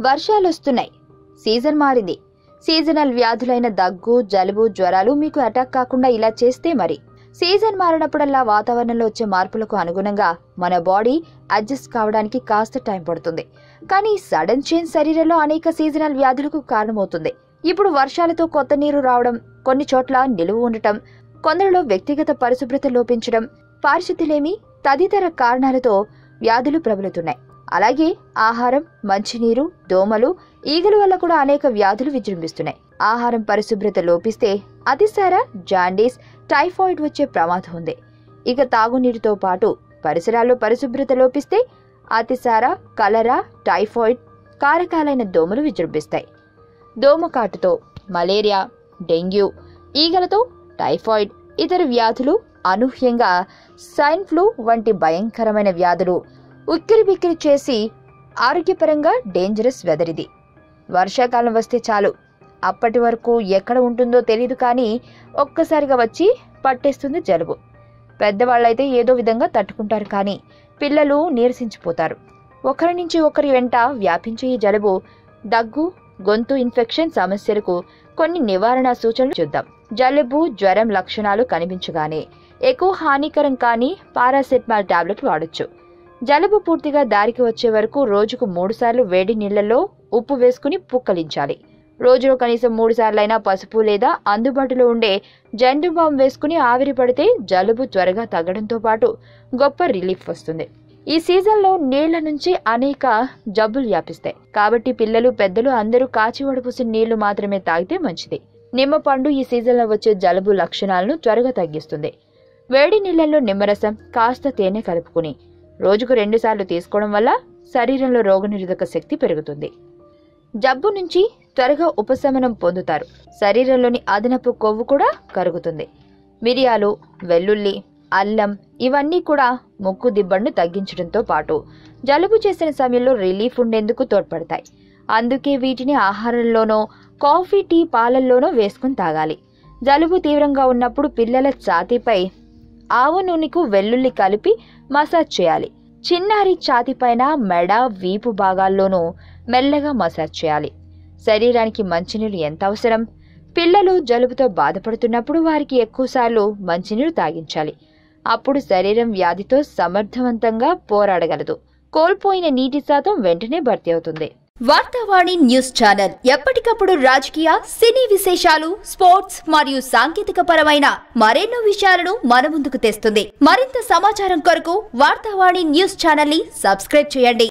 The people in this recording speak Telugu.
వర్షాలొస్తున్నాయి. సీజన్ మారింది. సీజనల్ వ్యాధులైన దగ్గు, జలుబు, జ్వరాలు మీకు అటాక్ కాకుండా ఇలా చేస్తే మరి. సీజన్ మారినప్పుడల్లా వాతావరణంలో వచ్చే మార్పులకు అనుగుణంగా మన బాడీ అడ్జస్ట్ కావడానికి కాస్త టైం పడుతుంది. కానీ సడన్ చేంజ్ శరీరంలో అనేక సీజనల్ వ్యాధులకు కారణమవుతుంది. ఇప్పుడు వర్షాలతో కొత్త నీరు రావడం, కొన్ని చోట్ల నిలువ ఉండటం, కొందరిలో వ్యక్తిగత పరిశుభ్రత లోపించడం, పారిశుద్ధ్యలేమి తదితర కారణాలతో వ్యాధులు ప్రబలుతున్నాయి. అలాగే ఆహారం, మంచినీరు, దోమలు, ఈగల వల్ల కూడా అనేక వ్యాధులు విజృంభిస్తున్నాయి. ఆహారం పరిశుభ్రత లోపిస్తే అతిసార, జాండీస్, టైఫాయిడ్ వచ్చే ప్రమాదం ఉంది. ఇక తాగునీటితో పాటు పరిసరాల్లో పరిశుభ్రత లోపిస్తే అతిసార, కలరా, టైఫాయిడ్ కారకాలైన దోమలు విజృంభిస్తాయి. దోమకాటుతో మలేరియా, డెంగ్యూ, ఈగలతో టైఫాయిడ్, ఇతర వ్యాధులు, అనూహ్యంగా స్వైన్ ఫ్లూ వంటి భయంకరమైన వ్యాధులు ఉక్కిరిబిక్కిరి చేసి ఆరోగ్యపరంగా డేంజరస్ వెదర్ ఇది. వర్షాకాలం వస్తే చాలు, అప్పటి వరకు ఎక్కడ ఉంటుందో తెలీదు, కానీ ఒక్కసారిగా వచ్చి పట్టేస్తుంది జలుబు. పెద్దవాళ్ళైతే ఏదో విధంగా తట్టుకుంటారు, కానీ పిల్లలు నీరసించిపోతారు. ఒకరి నుంచి ఒకరి వెంట వ్యాపించే ఈ జలుబు, దగ్గు, గొంతు ఇన్ఫెక్షన్ సమస్యలకు కొన్ని నివారణ సూచనలు చూద్దాం. జలుబు, జ్వరం లక్షణాలు కనిపించగానే ఎక్కువ హానికరం కానీ పారాసెటమాల్ టాబ్లెట్ వాడొచ్చు. జలుబు పూర్తిగా దారికి వచ్చే వరకు రోజుకు 3 సార్లు వేడి నీళ్లలో ఉప్పు వేసుకుని పుక్కలించాలి. రోజులో కనీసం 3 సార్లైనా పసుపు లేదా అందుబాటులో ఉండే జండు బామ్ వేసుకుని ఆవిరి పడితే జలుబు త్వరగా తగ్గడంతో పాటు గొప్ప రిలీఫ్ వస్తుంది. ఈ సీజన్లో నీళ్ల నుంచి అనేక జబ్బులు వ్యాపిస్తాయి. కాబట్టి పిల్లలు, పెద్దలు అందరూ కాచి వడపోసిన నీళ్లు మాత్రమే తాగితే మంచిది. నిమ్మపండు ఈ సీజన్లో వచ్చే జలుబు లక్షణాలను త్వరగా తగ్గిస్తుంది. వేడి నీళ్లలో నిమ్మరసం, కాస్త తేనె కలుపుకుని రోజుకు 2 సార్లు తీసుకోవడం వల్ల శరీరంలో రోగనిరోధక శక్తి పెరుగుతుంది. జబ్బు నుంచి త్వరగా ఉపశమనం పొందుతారు. శరీరంలోని అదనపు కొవ్వు కూడా కరుగుతుంది. మిరియాలు, వెల్లుల్లి, అల్లం ఇవన్నీ కూడా ముక్కు దిబ్బను తగ్గించడంతో పాటు జలుబు చేసిన సమయంలో రిలీఫ్ ఉండేందుకు తోడ్పడతాయి. అందుకే వీటిని ఆహారంలోనో, కాఫీ, టీ, పాలల్లోనో వేసుకుని తాగాలి. జలుబు తీవ్రంగా ఉన్నప్పుడు పిల్లల ఛాతీపై ఆవ నూనెకు వెల్లుల్లి కలిపి మసాజ్ చేయాలి. చిన్నారి ఛాతీపైన, మెడ, వీపు భాగాల్లోనూ మెల్లగా మసాజ్ చేయాలి. శరీరానికి మంచినీరు ఎంత అవసరం? పిల్లలు జలుబుతో బాధపడుతున్నప్పుడు వారికి ఎక్కువసార్లు మంచినీరు తాగించాలి. అప్పుడు శరీరం వ్యాధితో సమర్థవంతంగా పోరాడగలదు. కోల్పోయిన నీటి శాతం వెంటనే భర్తీ అవుతుంది. వార్తావాణి న్యూస్ ఛానల్ ఎప్పటికప్పుడు రాజకీయ, సినీ విశేషాలు, స్పోర్ట్స్ మరియు సాంకేతిక పరమైన మరెన్నో విషయాలను మన ముందుకు తెస్తుంది. మరింత సమాచారం కొరకు వార్తావాణి న్యూస్ ఛానల్ ని సబ్స్క్రైబ్ చేయండి.